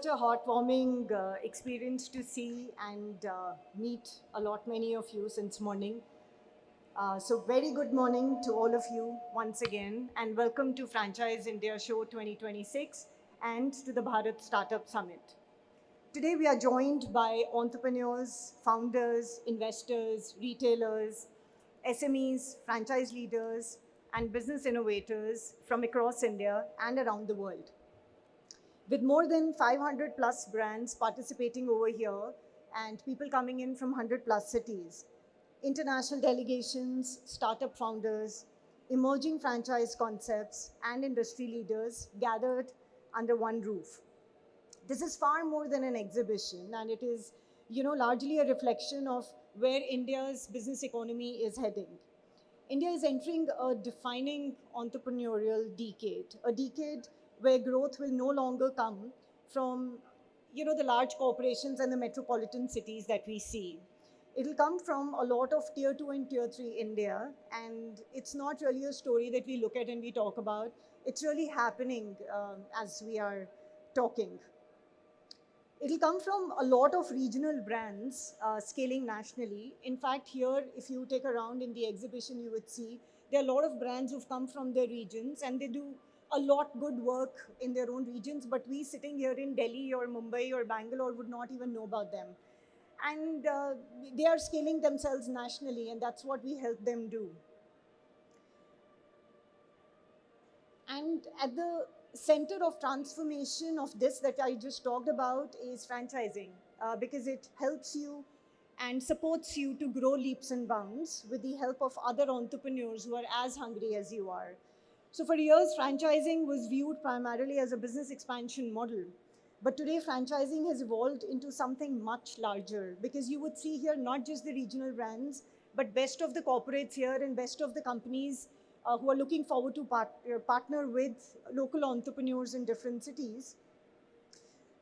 such a heartwarming experience to see and meet many of you since morning. So very good morning to all of you once again, and welcome to Franchise India Show 2026 and to the Bharat Startup Summit. Today we are joined by entrepreneurs, founders, investors, retailers, SMEs, franchise leaders, and business innovators from across India and around the world. With more than 500 plus brands participating over here and people coming in from 100 plus cities, international delegations, startup founders, emerging franchise concepts, and industry leaders gathered under one roof. This is far more than an exhibition, and it is, largely a reflection of where India's business economy is heading. India is entering a defining entrepreneurial decade, a decade where growth will no longer come from the large corporations and the metropolitan cities that we see. It'll come from a lot of tier 2 and tier 3 India, and it's not really a story that we look at and we talk about. It's really happening as we are talking. It'll come from a lot of regional brands scaling nationally. In fact, here, if you take a round in the exhibition, you would see there are a lot of brands who've come from their regions and they do a lot good work in their own regions, but we sitting here in Delhi or Mumbai or Bangalore would not even know about them. And they are scaling themselves nationally, and that's what we help them do. And at the center of transformation of this that I just talked about is franchising, because it helps you and supports you to grow leaps and bounds with the help of other entrepreneurs who are as hungry as you are. So for years, franchising was viewed primarily as a business expansion model. But today, franchising has evolved into something much larger, because you would see here not just the regional brands, but best of the corporates here and best of the companies who are looking forward to partner with local entrepreneurs in different cities,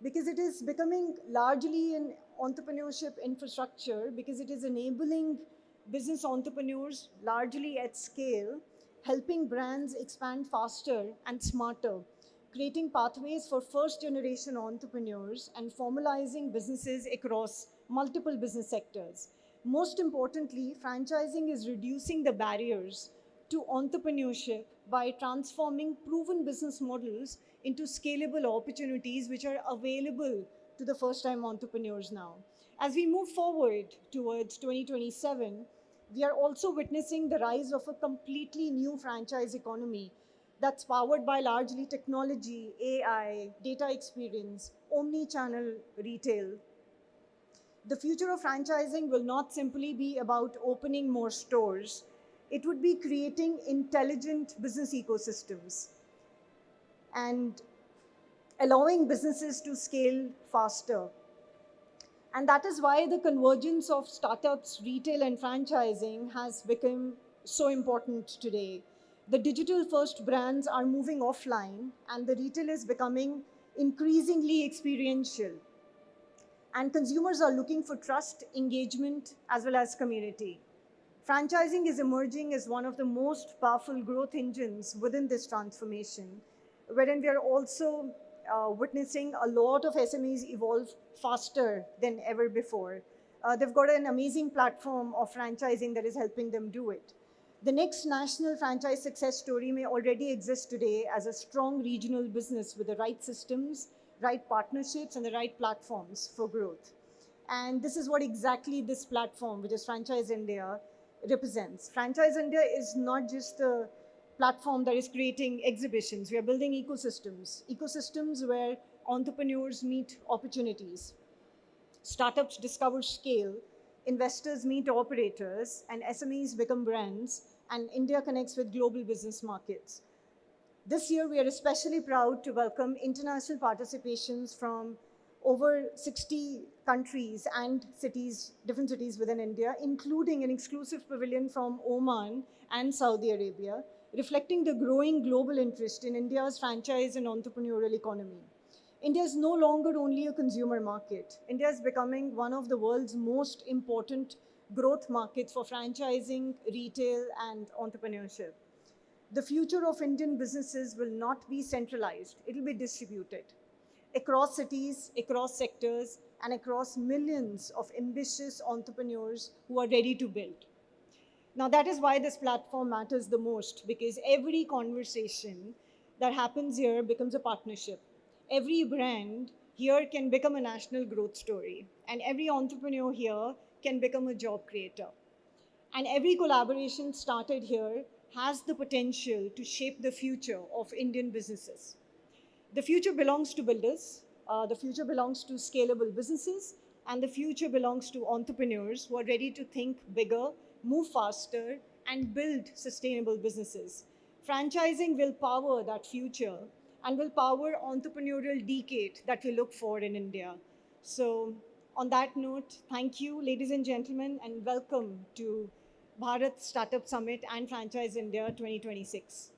because it is becoming largely an entrepreneurship infrastructure, because it is enabling business entrepreneurs largely at scale, helping brands expand faster and smarter, creating pathways for first generation entrepreneurs and formalizing businesses across multiple business sectors. Most importantly, franchising is reducing the barriers to entrepreneurship by transforming proven business models into scalable opportunities which are available to the first time entrepreneurs now. As we move forward towards 2027, we are also witnessing the rise of a completely new franchise economy that's powered by largely technology, AI, data experience, omni-channel retail. The future of franchising will not simply be about opening more stores. It would be creating intelligent business ecosystems and allowing businesses to scale faster. And that is why the convergence of startups, retail, and franchising has become so important today. The digital first brands are moving offline, and the retail is becoming increasingly experiential. And consumers are looking for trust, engagement, as well as community. Franchising is emerging as one of the most powerful growth engines within this transformation, wherein we are also witnessing a lot of SMEs evolve faster than ever before. They've got an amazing platform of franchising that is helping them do it. The next national franchise success story may already exist today as a strong regional business with the right systems, right partnerships, and the right platforms for growth. And this is what exactly this platform, which is Franchise India, represents. Franchise India is not just a platform that is creating exhibitions. We are building ecosystems where entrepreneurs meet opportunities, startups discover scale, investors meet operators, and SMEs become brands, and India connects with global business markets. This year, we are especially proud to welcome international participations from over 60 countries and cities, different cities within India, including an exclusive pavilion from Oman and Saudi Arabia, reflecting the growing global interest in India's franchise and entrepreneurial economy. India is no longer only a consumer market. India is becoming one of the world's most important growth markets for franchising, retail, and entrepreneurship. The future of Indian businesses will not be centralized, it will be distributed. across cities, across sectors, and across millions of ambitious entrepreneurs who are ready to build. Now, that is why this platform matters the most, because every conversation that happens here becomes a partnership. Every brand here can become a national growth story, and every entrepreneur here can become a job creator. And every collaboration started here has the potential to shape the future of Indian businesses. The future belongs to builders, the future belongs to scalable businesses, and the future belongs to entrepreneurs who are ready to think bigger, move faster, and build sustainable businesses. Franchising will power that future and will power entrepreneurial decade that we look for in India. So, on that note, thank you, ladies and gentlemen, and welcome to Bharat Startup Summit and Franchise India 2026.